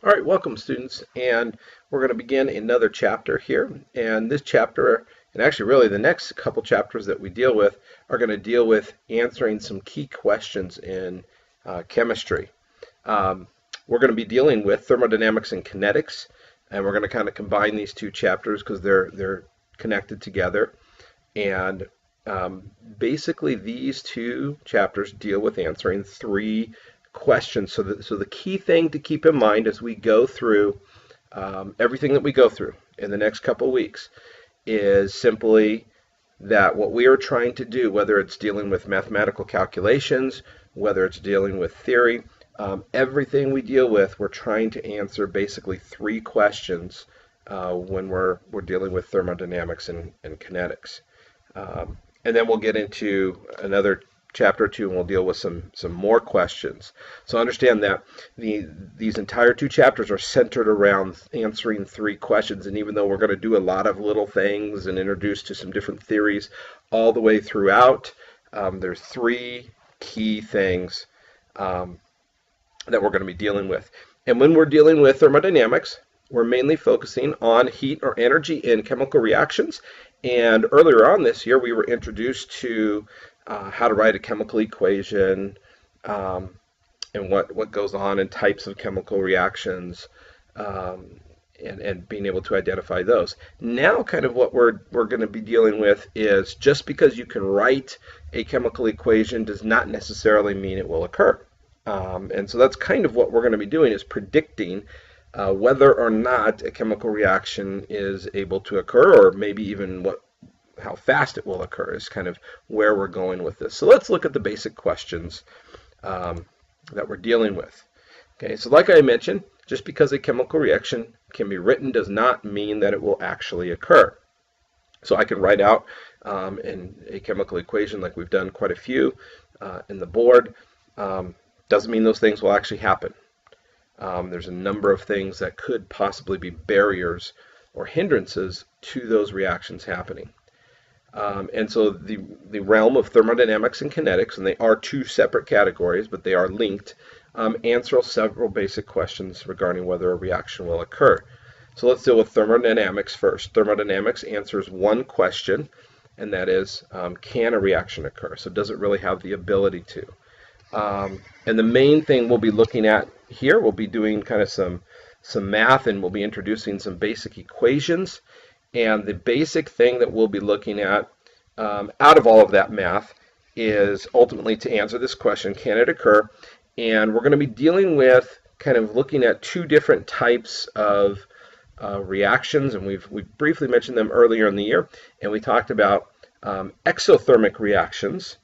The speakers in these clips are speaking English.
All right, welcome students, and we're going to begin another chapter here. And this chapter, and actually really the next couple chapters that we deal with, are going to deal with answering some key questions in chemistry. We're going to be dealing with thermodynamics and kinetics, and we're going to kind of combine these two chapters because they're connected together. And basically these two chapters deal with answering three questions. So the key thing to keep in mind as we go through everything that we go through in the next couple weeks is simply that what we are trying to do, whether it's dealing with mathematical calculations, whether it's dealing with theory, everything we deal with, we're trying to answer basically three questions when we're dealing with thermodynamics and kinetics. And then we'll get into another chapter or two and we'll deal with some more questions. So understand that these entire two chapters are centered around answering three questions, and even though we're going to do a lot of little things and introduce to some different theories all the way throughout, there's three key things that we're going to be dealing with. And when we're dealing with thermodynamics, we're mainly focusing on heat or energy in chemical reactions. And earlier on this year, we were introduced to how to write a chemical equation and what goes on in types of chemical reactions and being able to identify those. Now kind of what we're going to be dealing with is just because you can write a chemical equation does not necessarily mean it will occur. And so that's kind of what we're going to be doing, is predicting whether or not a chemical reaction is able to occur, or maybe even how fast it will occur is kind of where we're going with this. So let's look at the basic questions that we're dealing with. Okay, so like I mentioned, just because a chemical reaction can be written does not mean that it will actually occur. So I can write out in a chemical equation, like we've done quite a few in the board. Doesn't mean those things will actually happen. There's a number of things that could possibly be barriers or hindrances to those reactions happening. And so the realm of thermodynamics and kinetics, and they are two separate categories, but they are linked, answer several basic questions regarding whether a reaction will occur. So let's deal with thermodynamics first. Thermodynamics answers one question, and that is, can a reaction occur? So does it really have the ability to? And the main thing we'll be looking at here, we'll be doing kind of some math, and we'll be introducing some basic equations. And the basic thing that we'll be looking at out of all of that math is ultimately to answer this question, can it occur? And we're going to be dealing with kind of looking at two different types of reactions, and we've briefly mentioned them earlier in the year, and we talked about exothermic reactions.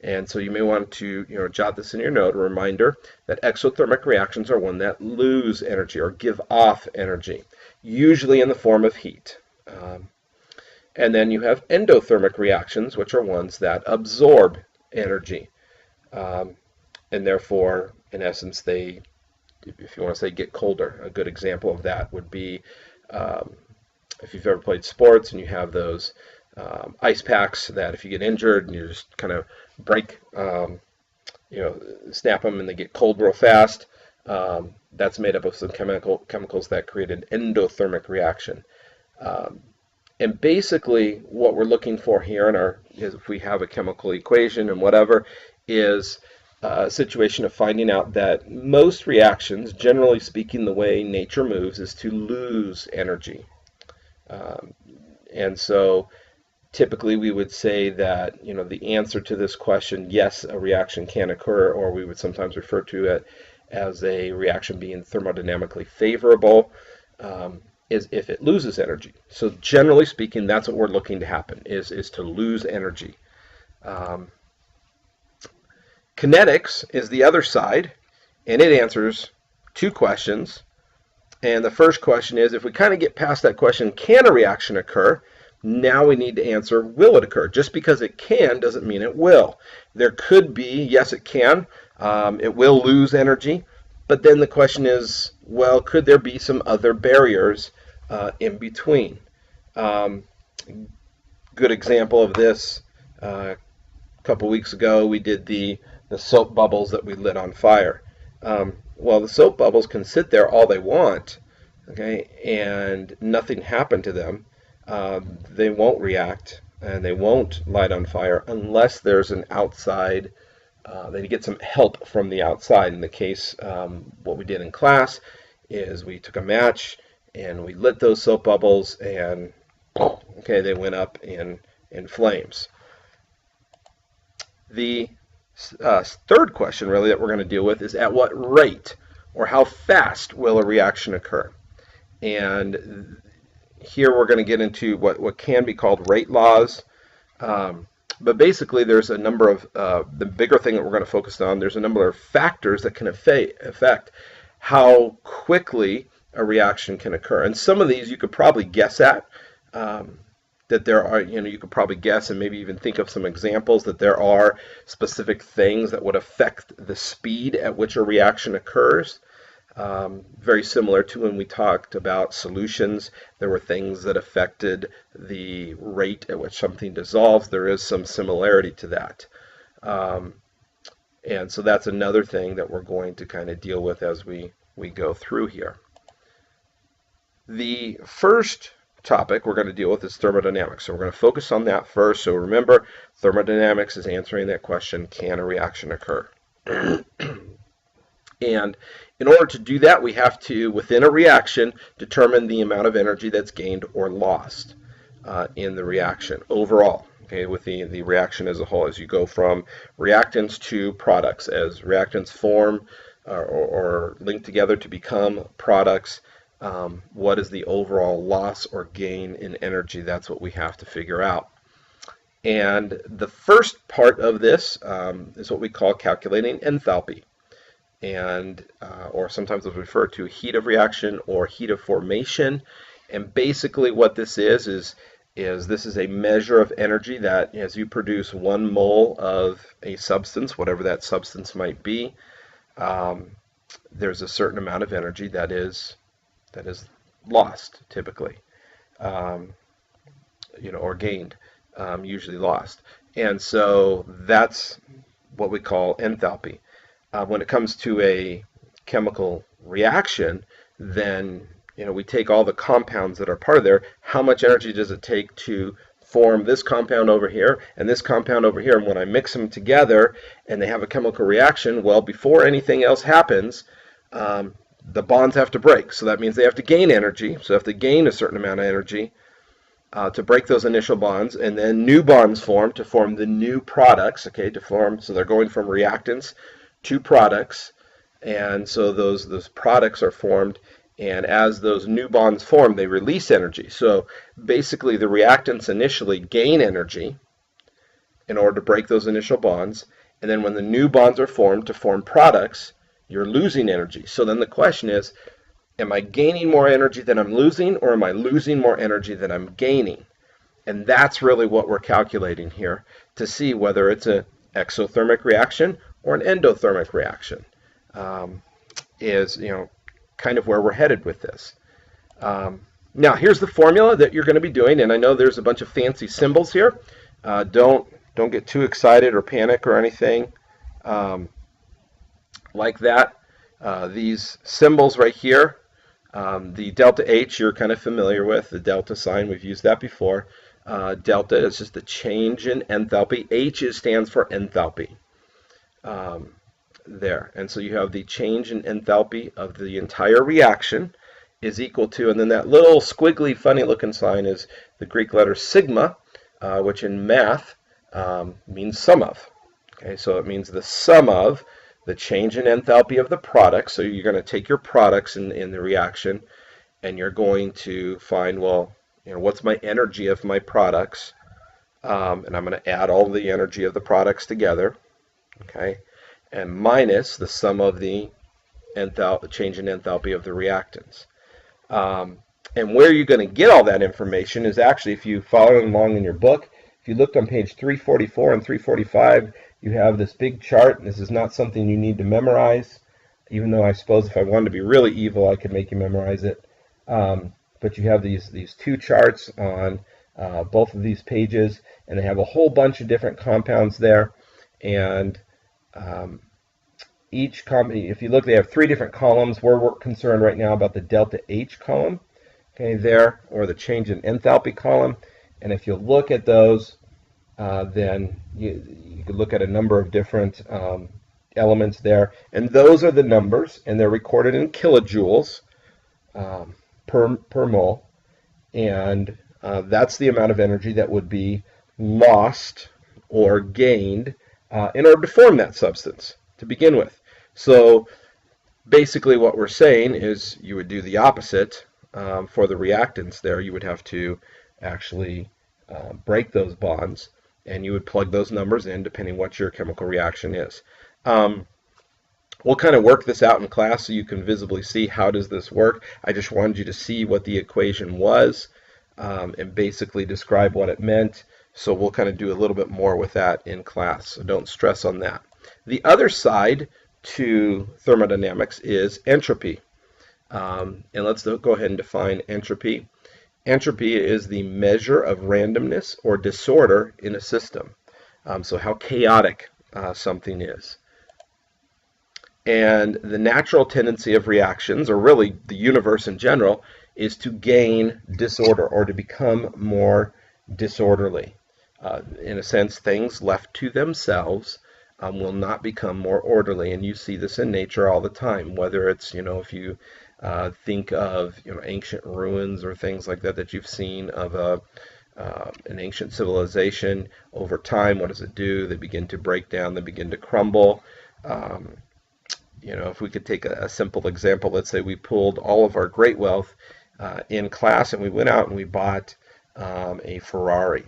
And so you may want to jot this in your note, a reminder that exothermic reactions are one that lose energy or give off energy, usually in the form of heat. And then you have endothermic reactions, which are ones that absorb energy. And therefore, in essence, they, if you want to say, get colder. A good example of that would be if you've ever played sports and you have those ice packs that if you get injured and you just kind of break, snap them and they get cold real fast, that's made up of some chemicals that create an endothermic reaction. And basically what we're looking for here is if we have a chemical equation and whatever, is a situation of finding out that most reactions, generally speaking, the way nature moves is to lose energy. And so typically we would say that the answer to this question, yes, a reaction can occur, or we would sometimes refer to it as a reaction being thermodynamically favorable, is if it loses energy. So generally speaking, that's what we're looking to happen, is to lose energy. Kinetics is the other side, and it answers two questions. And the first question is, if we kind of get past that question, can a reaction occur? Now we need to answer, will it occur? Just because it can doesn't mean it will. There could be, yes, it can. It will lose energy. But then the question is, well, could there be some other barriers in between? Good example of this, a couple weeks ago we did the soap bubbles that we lit on fire. Well, the soap bubbles can sit there all they want, okay, and nothing happened to them. They won't react and they won't light on fire unless there's an outside, they get some help from the outside. In the case, what we did in class is we took a match and we lit those soap bubbles, and okay, they went up in flames. The third question really that we're going to deal with is at what rate or how fast will a reaction occur? And here we're going to get into what can be called rate laws. But basically there's a number of, the bigger thing that we're going to focus on, there's a number of factors that can affect how quickly a reaction can occur. And some of these you could probably guess at. That there are, you could probably guess and maybe even think of some examples that there are specific things that would affect the speed at which a reaction occurs. Very similar to when we talked about solutions, there were things that affected the rate at which something dissolves. There is some similarity to that. And so that's another thing that we're going to kind of deal with as we go through here. The first topic we're going to deal with is thermodynamics. So we're going to focus on that first. So remember, thermodynamics is answering that question, can a reaction occur? And in order to do that, we have to, within a reaction, determine the amount of energy that's gained or lost in the reaction overall. Okay, with the reaction as a whole, as you go from reactants to products, as reactants form or link together to become products, what is the overall loss or gain in energy? That's what we have to figure out. And the first part of this is what we call calculating enthalpy, and or sometimes it's referred to heat of reaction or heat of formation. And basically what this is this is a measure of energy that as you produce 1 mole of a substance, whatever that substance might be, there's a certain amount of energy that is lost typically, or gained, usually lost. And so that's what we call enthalpy. When it comes to a chemical reaction, then we take all the compounds that are part of there. How much energy does it take to form this compound over here and this compound over here? And when I mix them together and they have a chemical reaction, well, before anything else happens, the bonds have to break. So that means they have to gain energy. So they have to gain a certain amount of energy to break those initial bonds, and then new bonds form to form the new products. Okay, so they're going from reactants to products, and so those products are formed, and as those new bonds form, they release energy. So basically the reactants initially gain energy in order to break those initial bonds, and then when the new bonds are formed to form products, you're losing energy. So then the question is, am I gaining more energy than I'm losing, or am I losing more energy than I'm gaining? And that's really what we're calculating here to see whether it's an exothermic reaction or an endothermic reaction, is kind of where we're headed with this. Now here's the formula that you're going to be doing, and I know there's a bunch of fancy symbols here. Don't get too excited or panic or anything like that. These symbols right here, the delta H you're kind of familiar with, the delta sign, we've used that before. Delta is just the change in enthalpy. H stands for enthalpy. There, and so you have the change in enthalpy of the entire reaction is equal to, and then that little squiggly funny looking sign is the Greek letter sigma, which in math means sum of. Okay, so it means the sum of the change in enthalpy of the product. So you're going to take your products in the reaction, and you're going to find, well, what's my energy of my products, and I'm going to add all the energy of the products together, okay, and minus the sum of the change in enthalpy of the reactants. And where you're going to get all that information is actually, if you follow along in your book, if you looked on page 344 and 345, you have this big chart. This is not something you need to memorize, even though I suppose if I wanted to be really evil, I could make you memorize it. But you have these two charts on both of these pages, and they have a whole bunch of different compounds there. And each column, if you look, they have three different columns. We're concerned right now about the delta H column, okay, there, or the change in enthalpy column. And if you look at those, then you could look at a number of different elements there. And those are the numbers, and they're recorded in kilojoules per mole. And that's the amount of energy that would be lost or gained in order to form that substance to begin with. So basically what we're saying is you would do the opposite for the reactants there. You would have to actually break those bonds, and you would plug those numbers in depending what your chemical reaction is. We'll kind of work this out in class so you can visibly see how does this work. I just wanted you to see what the equation was and basically describe what it meant. So we'll kind of do a little bit more with that in class, so don't stress on that. The other side to thermodynamics is entropy. And let's go ahead and define entropy. Entropy is the measure of randomness or disorder in a system. So how chaotic something is. And the natural tendency of reactions, or really the universe in general, is to gain disorder or to become more disorderly. In a sense, things left to themselves will not become more orderly, and you see this in nature all the time. Whether it's, if you think of ancient ruins or things like that that you've seen of an ancient civilization, over time, what does it do? They begin to break down, they begin to crumble. If we could take a simple example, let's say we pulled all of our great wealth in class and we went out and we bought a Ferrari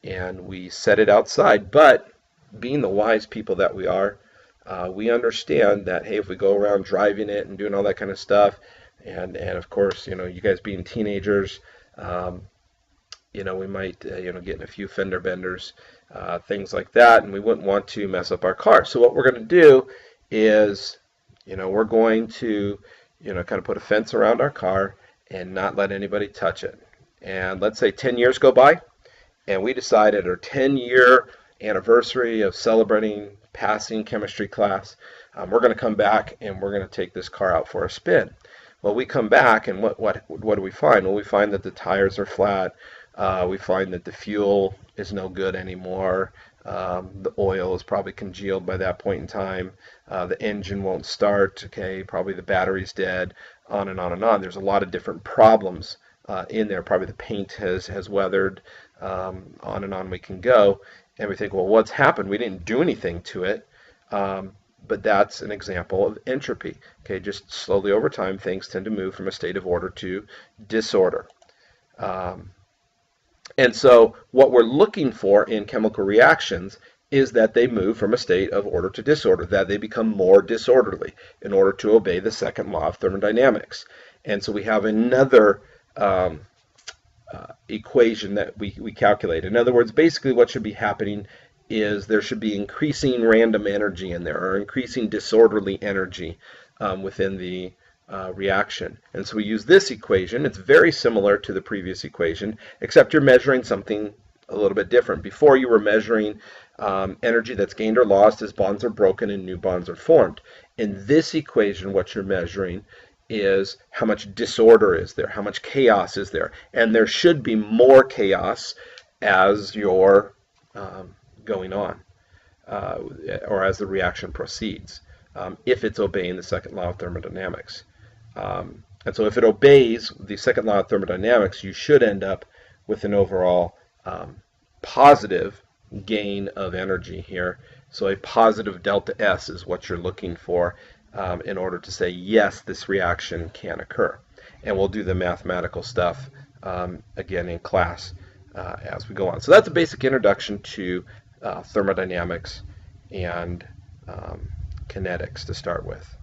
and we set it outside. But being the wise people that we are, we understand that, hey, if we go around driving it and doing all that kind of stuff, and of course, you guys being teenagers, we might, get in a few fender benders, things like that, and we wouldn't want to mess up our car. So what we're going to do is, we're going to, kind of put a fence around our car and not let anybody touch it. And let's say 10 years go by, and we decide at our 10-year anniversary of celebrating passing chemistry class, we're going to come back and we're going to take this car out for a spin. Well, we come back, and what do we find? Well, we find that the tires are flat. We find that the fuel is no good anymore. The oil is probably congealed by that point in time. The engine won't start. Okay, probably the battery's dead. On and on and on. There's a lot of different problems in there. Probably the paint has weathered. On and on we can go. And we think, well, what's happened? We didn't do anything to it. But that's an example of entropy. Okay, just slowly over time, things tend to move from a state of order to disorder. And so what we're looking for in chemical reactions is that they move from a state of order to disorder, that they become more disorderly in order to obey the second law of thermodynamics. And so we have another equation that we calculate. In other words, basically what should be happening is there should be increasing random energy in there, or increasing disorderly energy within the reaction. And so we use this equation. It's very similar to the previous equation, except you're measuring something a little bit different. Before, you were measuring energy that's gained or lost as bonds are broken and new bonds are formed. In this equation, what you're measuring is how much disorder is there, how much chaos is there. And there should be more chaos as you're going on, or as the reaction proceeds, if it's obeying the second law of thermodynamics. And so if it obeys the second law of thermodynamics, you should end up with an overall positive gain of energy here. So a positive delta S is what you're looking for in order to say, yes, this reaction can occur. And we'll do the mathematical stuff again in class as we go on. So that's a basic introduction to thermodynamics and kinetics to start with.